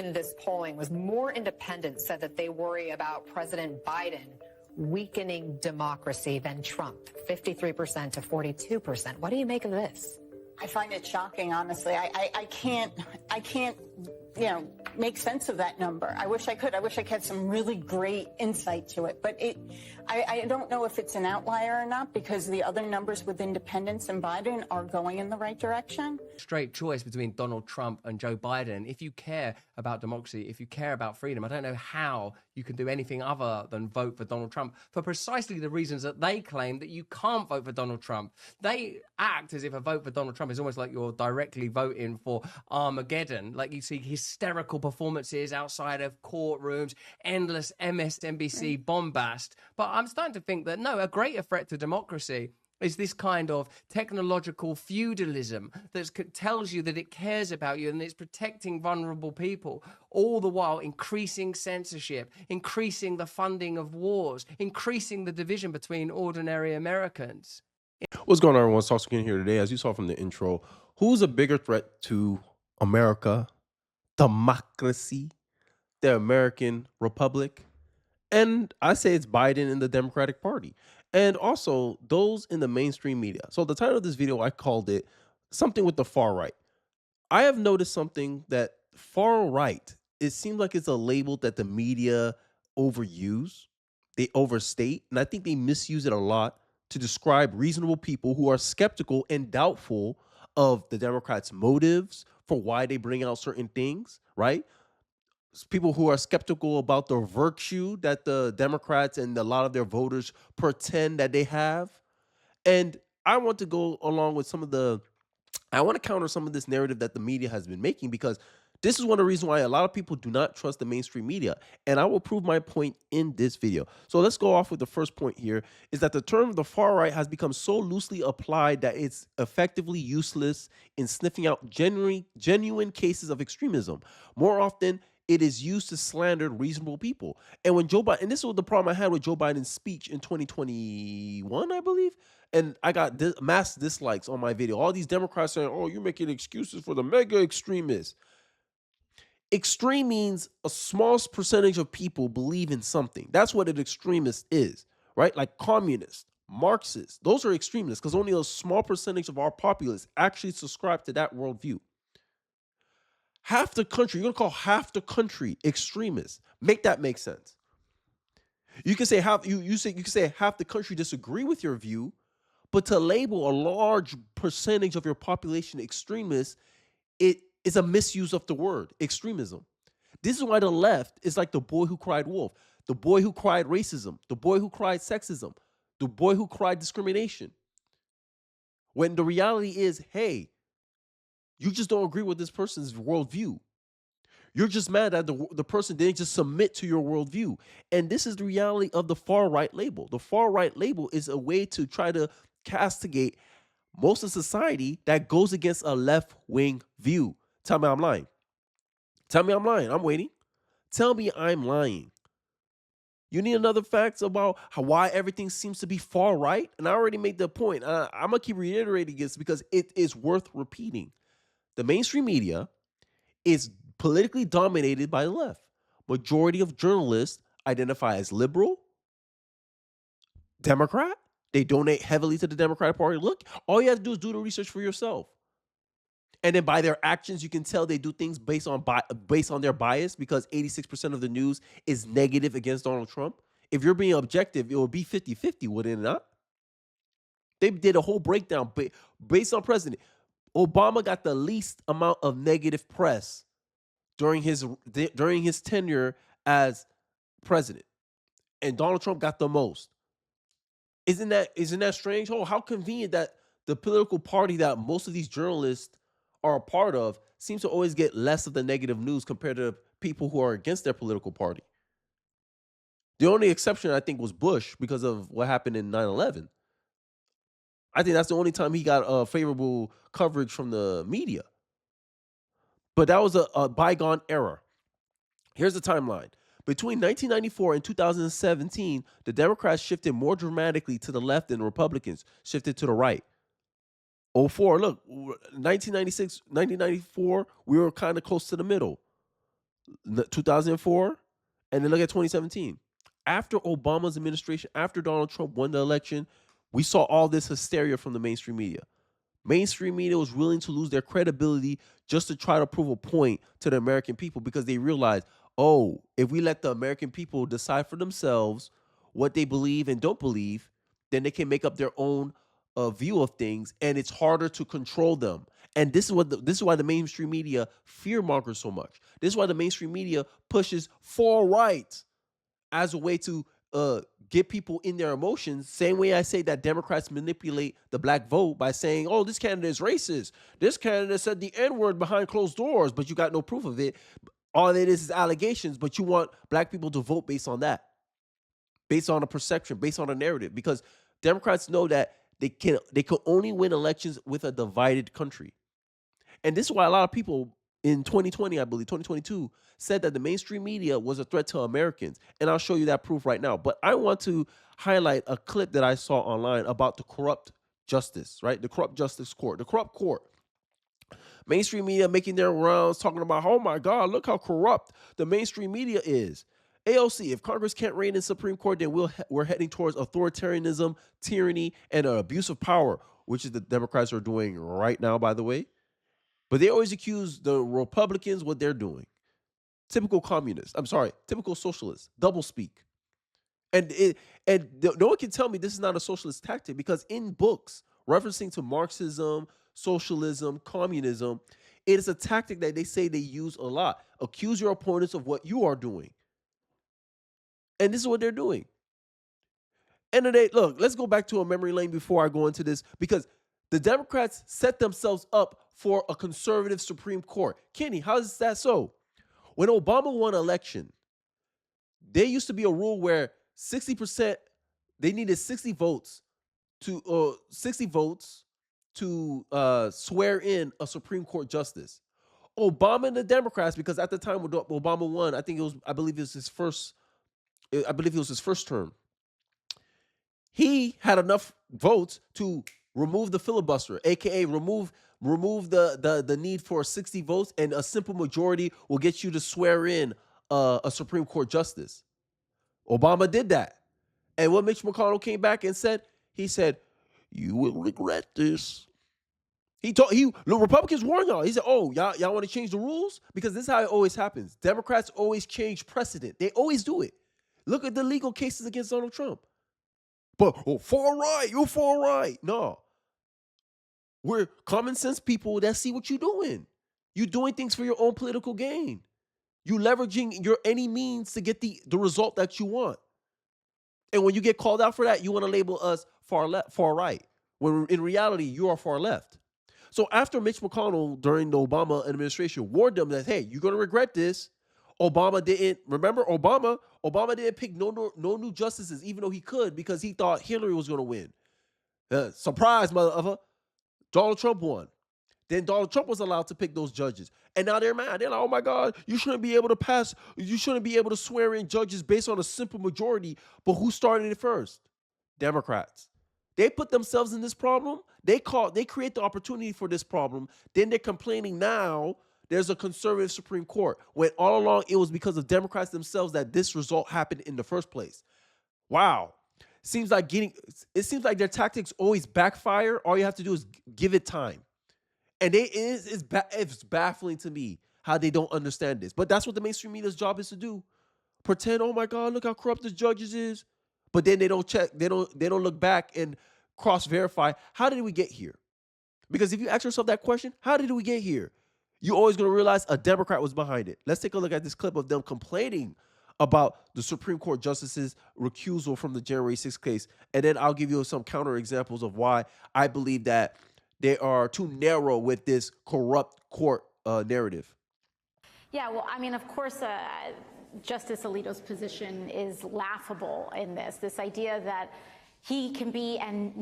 in this polling was more independents said that they worry about President Biden weakening democracy than Trump, 53% to 42%. What do you make of this? I find it shocking, honestly. I can't, make sense of that number. I wish I could. I wish I had some really great insight to it. But I don't know if it's an outlier or not, because the other numbers with independents and Biden are going in the right direction. Straight choice between Donald Trump and Joe Biden. If you care about democracy, if you care about freedom, I don't know how you can do anything other than vote for Donald Trump for precisely the reasons that they claim that you can't vote for Donald Trump. They act as if a vote for Donald Trump is almost like you're directly voting for Armageddon. Like, you see hysterical performances outside of courtrooms, endless MSNBC bombast. But I'm starting to think that, no, a greater threat to democracy is this kind of technological feudalism that tells you that it cares about you and it's protecting vulnerable people, all the while increasing censorship, increasing the funding of wars, increasing the division between ordinary Americans. What's going on, everyone? Sauce again here today. As you saw from the intro, who's a bigger threat to America, democracy, the American Republic? And I say it's Biden and the Democratic Party. And also those in the mainstream media. So the title of this video, I called it something with the far right. I have noticed something that far right, it seems like it's a label that the media overuse. They overstate. And I think they misuse it a lot to describe reasonable people who are skeptical and doubtful of the Democrats' motives for why they bring out certain things, right? People who are skeptical about the virtue that the Democrats and a lot of their voters pretend that they have. And I want to go along with I want to counter some of this narrative that the media has been making, because this is one of the reasons why a lot of people do not trust the mainstream media. And I will prove my point in this video. So let's go off with the first point here, is that the term the far right has become so loosely applied that it's effectively useless in sniffing out genuine cases of extremism. More often, it is used to slander reasonable people. And when Joe Biden, and this was the problem I had with Joe Biden's speech in 2021, I believe, and I got mass dislikes on my video. All these Democrats saying, oh, you're making excuses for the mega extremists. Extreme means a small percentage of people believe in something. That's what an extremist is, right? Like communists, Marxists, those are extremists because only a small percentage of our populace actually subscribe to that worldview. Half the country, you're gonna call half the country extremists. Make that make sense. You can say half the country disagree with your view, but to label a large percentage of your population extremists, it is a misuse of the word extremism. This is why the left is like the boy who cried wolf, the boy who cried racism, the boy who cried sexism, the boy who cried discrimination. When the reality is, hey, you just don't agree with this person's worldview. You're just mad that the person didn't just submit to your worldview. And this is the reality of the far right label. The far right label is a way to try to castigate most of society that goes against a left-wing view. Tell me I'm lying. Tell me I'm lying. I'm waiting. Tell me I'm lying. You need another facts about why everything seems to be far right? And I already made the point. I'm going to keep reiterating this because it is worth repeating. The mainstream media is politically dominated by the left. Majority of journalists identify as liberal, Democrat. They donate heavily to the Democratic Party. Look, all you have to do is do the research for yourself. And then by their actions, you can tell they do things based on their bias, because 86% of the news is negative against Donald Trump. If you're being objective, it would be 50-50, wouldn't it not? They did a whole breakdown based on president. Obama got the least amount of negative press during his tenure as president, and Donald Trump got the most. Isn't that strange? Oh, how convenient that the political party that most of these journalists are a part of seems to always get less of the negative news compared to people who are against their political party. The only exception, I think, was Bush because of what happened in 9/11. I think that's the only time he got favorable coverage from the media. But that was a bygone era. Here's the timeline. Between 1994 and 2017, the Democrats shifted more dramatically to the left than Republicans shifted to the right. 04, look, 1996, 1994, we were kind of close to the middle. 2004, and then look at 2017. After Obama's administration, after Donald Trump won the election, we saw all this hysteria from the mainstream media. Mainstream media was willing to lose their credibility just to try to prove a point to the American people because they realized, oh, if we let the American people decide for themselves what they believe and don't believe, then they can make up their own view of things, and it's harder to control them. And this is why the mainstream media fear mongers so much. This is why the mainstream media pushes far right as a way to get people in their emotions. Same way I say that Democrats manipulate the black vote by saying, oh, this candidate is racist. This candidate said the N-word behind closed doors, but you got no proof of it. All it is allegations, but you want black people to vote based on that, based on a perception, based on a narrative, because Democrats know that they can only win elections with a divided country. And this is why a lot of people in 2020, I believe, 2022, said that the mainstream media was a threat to Americans. And I'll show you that proof right now. But I want to highlight a clip that I saw online about the corrupt justice, right? The corrupt justice court, the corrupt court. Mainstream media making their rounds talking about, oh my God, look how corrupt the mainstream media is. AOC, if Congress can't reign in Supreme Court, then we're heading towards authoritarianism, tyranny, and an abuse of power, which is the Democrats are doing right now, by the way. But they always accuse the Republicans what they're doing. Typical communists. I'm sorry, typical socialists. Double speak. And no one can tell me this is not a socialist tactic, because in books referencing to Marxism, socialism, communism, it is a tactic that they say they use a lot. Accuse your opponents of what you are doing. And this is what they're doing. End of the day, look, let's go back to a memory lane before I go into this, because the Democrats set themselves up for a conservative Supreme Court. Kenny, how is that so? When Obama won election, there used to be a rule where 60%, they needed 60 votes to swear in a Supreme Court justice. Obama and the Democrats, because at the time when Obama won, I believe it was his first term. He had enough votes to remove the filibuster, aka remove the need for 60 votes, and a simple majority will get you to swear in a Supreme Court justice. Obama did that. And what Mitch McConnell came back and said, he said, you will regret this. The Republicans warned y'all. He said, oh, y'all want to change the rules? Because this is how it always happens. Democrats always change precedent. They always do it. Look at the legal cases against Donald Trump. But, far right, you're far right. No. We're common sense people that see what you're doing. You're doing things for your own political gain. You leveraging your any means to get the result that you want. And when you get called out for that, you want to label us far right. When in reality, you are far left. So after Mitch McConnell, during the Obama administration, warned them that, hey, you're going to regret this. Obama didn't pick no new justices, even though he could, because he thought Hillary was going to win. Surprise, motherfucker. Donald Trump won. Then Donald Trump was allowed to pick those judges. And now they're mad. They're like, oh my God, you shouldn't be able to swear in judges based on a simple majority. But who started it first? Democrats. They put themselves in this problem. They create the opportunity for this problem. Then they're complaining now there's a conservative Supreme Court, when all along it was because of Democrats themselves that this result happened in the first place. Wow. It seems like their tactics always backfire. All you have to do is give it time. And it's baffling to me how they don't understand this. But that's what the mainstream media's job is to do. Pretend, oh my God, look how corrupt the judges is. But then they don't check, they don't look back and cross-verify. How did we get here? Because if you ask yourself that question, how did we get here? You're always going to realize a Democrat was behind it. Let's take a look at this clip of them complaining about the Supreme Court justices' recusal from the January 6th case. And then I'll give you some counter examples of why I believe that they are too narrow with this corrupt court narrative. Yeah, well, I mean, of course, Justice Alito's position is laughable in this idea that he can be, and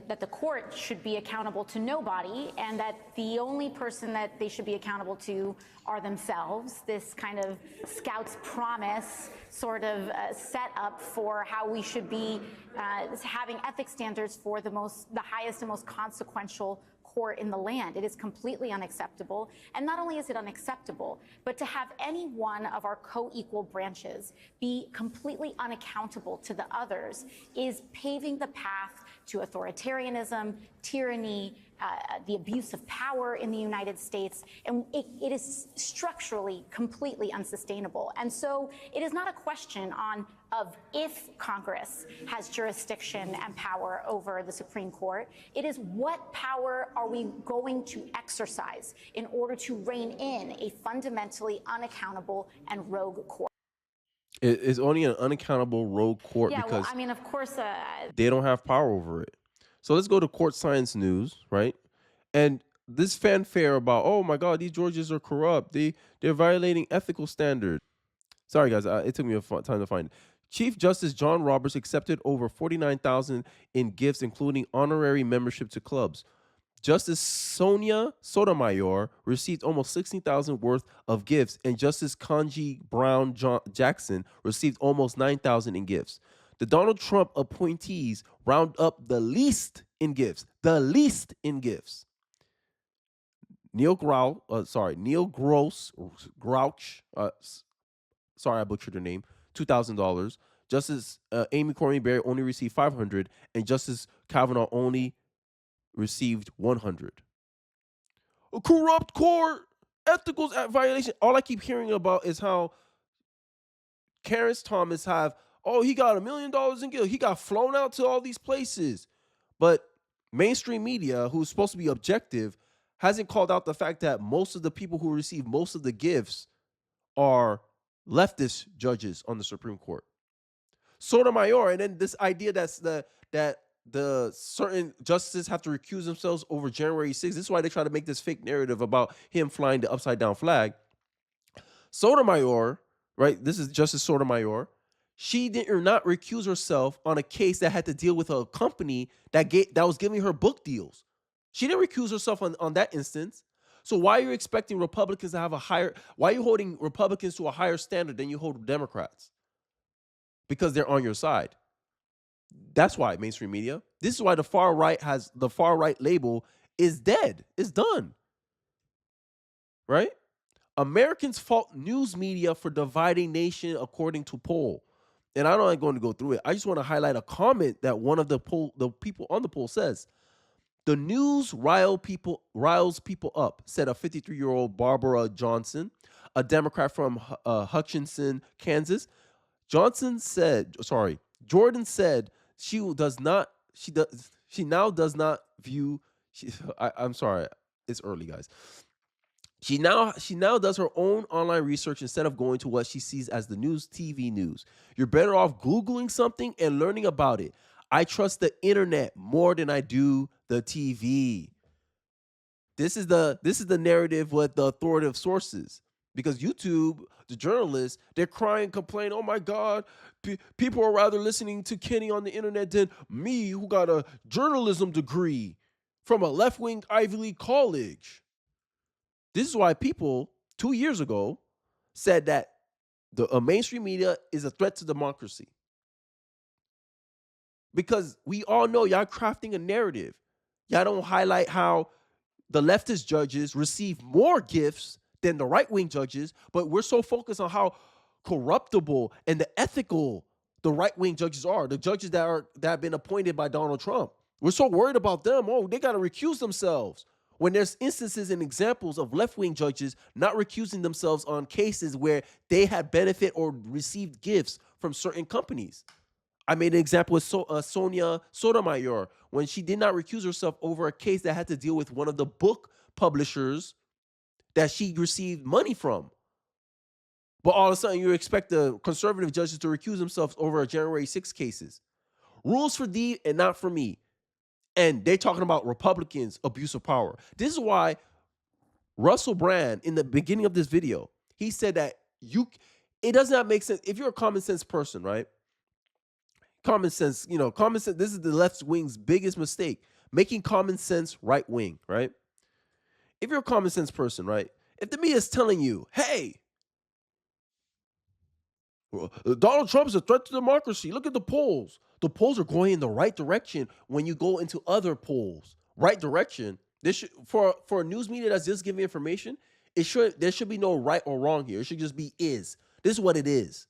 that the court should be accountable to nobody, and that the only person that they should be accountable to are themselves. This kind of Scouts promise sort of set up for how we should be having ethics standards for the highest and most consequential court in the land. It is completely unacceptable. And not only is it unacceptable, but to have any one of our co-equal branches be completely unaccountable to the others is paving the path to authoritarianism, tyranny, the abuse of power in the United States, and it is structurally completely unsustainable. And so it is not a question of if Congress has jurisdiction and power over the Supreme Court. It is what power are we going to exercise in order to rein in a fundamentally unaccountable and rogue court. It's only an unaccountable rogue court Yeah, because well, I mean, of course, they don't have power over it. So let's go to court science news, right? And this fanfare about, oh my God, these judges are corrupt. They're violating ethical standards. Sorry, guys, it took me time to find it. Chief Justice John Roberts accepted over $49,000 in gifts, including honorary membership to clubs. Justice Sonia Sotomayor received almost $16,000 worth of gifts, and Justice Ketanji Brown Jackson received almost $9,000 in gifts. The Donald Trump appointees round up the least in gifts. The least in gifts. Neil Grouch, sorry I butchered her name, $2,000. Justice Amy Coney Barrett only received $500, and Justice Kavanaugh only received $100. A corrupt court, ethical violation. All I keep hearing about is how Clarence Thomas he got $1 million in guilt. He got flown out to all these places. But mainstream media, who's supposed to be objective, hasn't called out the fact that most of the people who receive most of the gifts are leftist judges on the Supreme Court. Sotomayor, and then this idea that the certain justices have to recuse themselves over January 6th. This is why they try to make this fake narrative about him flying the upside down flag. Sotomayor, right? This is Justice Sotomayor. She did not recuse herself on a case that had to deal with a company that was giving her book deals. She didn't recuse herself on that instance. So why are you expecting Republicans to have why are you holding Republicans to a higher standard than you hold Democrats? Because they're on your side. That's why, mainstream media. This is why the far right label is dead. It's done. Right? Americans fault news media for dividing nation according to poll. And I'm not going to go through it. I just want to highlight a comment that one of the people on the poll says. The news riles people up, said a 53-year-old Barbara Johnson, a Democrat from Hutchinson, Kansas. Jordan said I'm sorry, it's early, guys. She now does her own online research instead of going to what she sees as the TV news. You're better off Googling something and learning about it. I trust the internet more than I do the TV. This is the narrative with the authoritative sources. Because YouTube, the journalists, they're crying, complaining, oh my God, people are rather listening to Kenny on the internet than me, who got a journalism degree from a left-wing Ivy League college. This is why people 2 years ago said that the mainstream media is a threat to democracy. Because we all know y'all crafting a narrative. Y'all don't highlight how the leftist judges receive more gifts than the right-wing judges, but we're so focused on how corruptible and the ethical the right-wing judges are, the judges that have been appointed by Donald Trump. We're so worried about them. Oh, they got to recuse themselves. When there's instances and examples of left-wing judges not recusing themselves on cases where they had benefit or received gifts from certain companies. I made an example with Sonia Sotomayor when she did not recuse herself over a case that had to deal with one of the book publishers that she received money from. But all of a sudden, you expect the conservative judges to recuse themselves over a January 6 cases. Rules for thee and not for me. And they're talking about Republicans' abuse of power. This is why Russell Brand, in the beginning of this video, he said that it does not make sense. If you're a common sense person, right? Common sense, this is the left wing's biggest mistake. Making common sense right wing, right? If you're a common sense person, right? If the media is telling you, hey, Donald Trump is a threat to democracy. Look at the polls. The polls are going in the right direction when you go into other polls. Right direction. This should, for a news media that's just giving information, there should be no right or wrong here. It should just be is. This is what it is.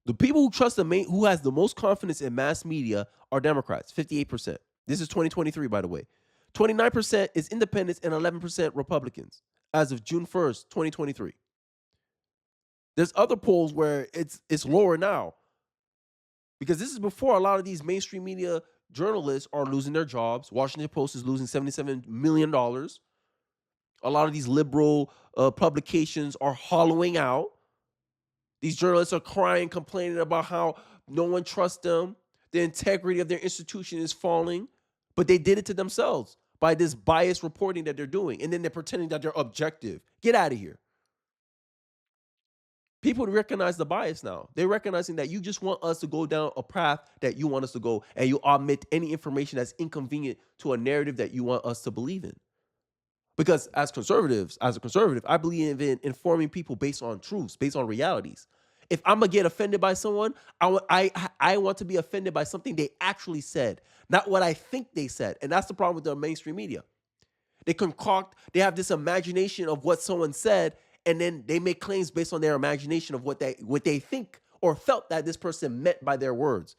The people who trust who has the most confidence in mass media are Democrats, 58%. This is 2023, by the way. 29% is independents and 11% Republicans as of June 1st, 2023. There's other polls where it's lower now because this is before a lot of these mainstream media journalists are losing their jobs. Washington Post is losing $77 million. A lot of these liberal publications are hollowing out. These journalists are crying, complaining about how no one trusts them. The integrity of their institution is falling. But they did it to themselves by this biased reporting that they're doing. And then they're pretending that they're objective. Get out of here. People recognize the bias now. They're recognizing that you just want us to go down a path that you want us to go, and you omit any information that's inconvenient to a narrative that you want us to believe in. Because as a conservative, I believe in informing people based on truths, based on realities. If I'm going to get offended by someone, I want to be offended by something they actually said, not what I think they said. And that's the problem with the mainstream media. They have this imagination of what someone said, and then they make claims based on their imagination of what they think or felt that this person meant by their words,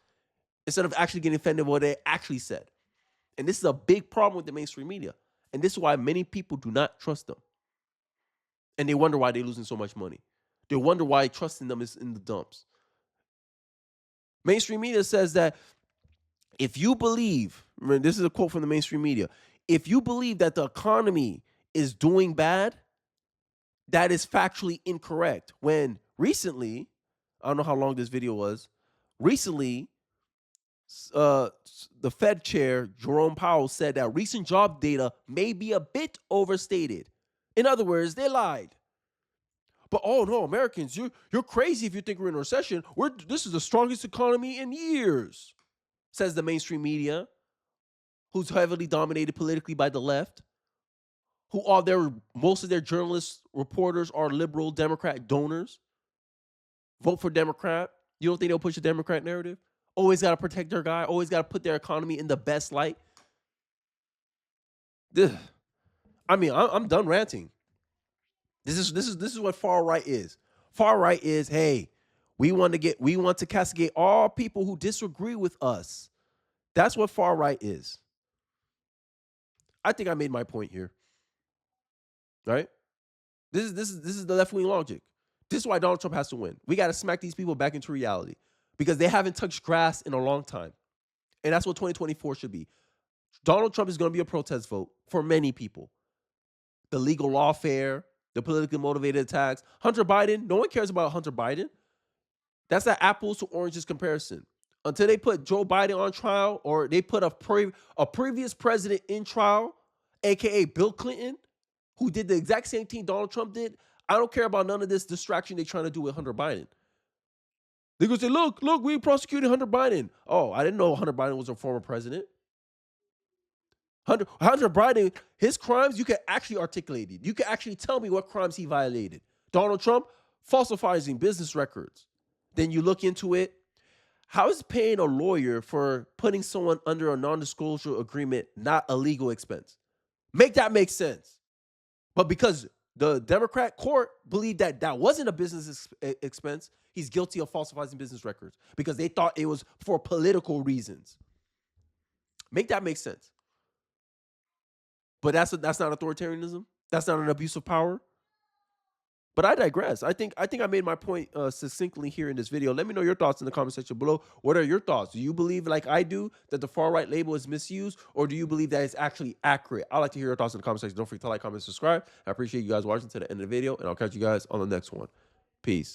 instead of actually getting offended by what they actually said. And this is a big problem with the mainstream media. And this is why many people do not trust them. And they wonder why they're losing so much money. They wonder why trusting them is in the dumps. Mainstream media says that if you believe, remember, this is a quote from the mainstream media, if you believe that the economy is doing bad, that is factually incorrect. When recently, I don't know how long this video was, recently, the Fed chair, Jerome Powell, said that recent job data may be a bit overstated. In other words, they lied. But oh no, Americans, you're crazy if you think we're in a recession. This is the strongest economy in years, says the mainstream media, who's heavily dominated politically by the left, most of their journalists, reporters are liberal Democrat donors. Vote for Democrat. You don't think they'll push a Democrat narrative? Always got to protect their guy. Always got to put their economy in the best light. I mean, I'm done ranting. This is what far right is. Far right is, hey, we want to castigate all people who disagree with us. That's what far right is. I think I made my point here. Right? This is the left wing logic. This is why Donald Trump has to win. We got to smack these people back into reality because they haven't touched grass in a long time. And that's what 2024 should be. Donald Trump is going to be a protest vote for many people. The legal lawfare, the politically motivated attacks. Hunter Biden, no one cares about Hunter Biden. That's an apples to oranges comparison. Until they put Joe Biden on trial or they put a previous president in trial, a.k.a. Bill Clinton, who did the exact same thing Donald Trump did, I don't care about none of this distraction they're trying to do with Hunter Biden. They're going to say, look, we prosecuted Hunter Biden. Oh, I didn't know Hunter Biden was a former president. Hunter Biden, his crimes, you can actually articulate it. You can actually tell me what crimes he violated. Donald Trump, falsifying business records. Then you look into it. How is paying a lawyer for putting someone under a non-disclosure agreement not a legal expense? Make that make sense. But because the Democrat court believed that that wasn't a business expense, he's guilty of falsifying business records because they thought it was for political reasons. Make that make sense. But that's not authoritarianism. That's not an abuse of power. But I digress. I think I made my point succinctly here in this video. Let me know your thoughts in the comment section below. What are your thoughts? Do you believe, like I do, that the far right label is misused, or do you believe that it's actually accurate? I'd like to hear your thoughts in the comment section. Don't forget to like, comment, subscribe. I appreciate you guys watching to the end of the video, and I'll catch you guys on the next one. Peace.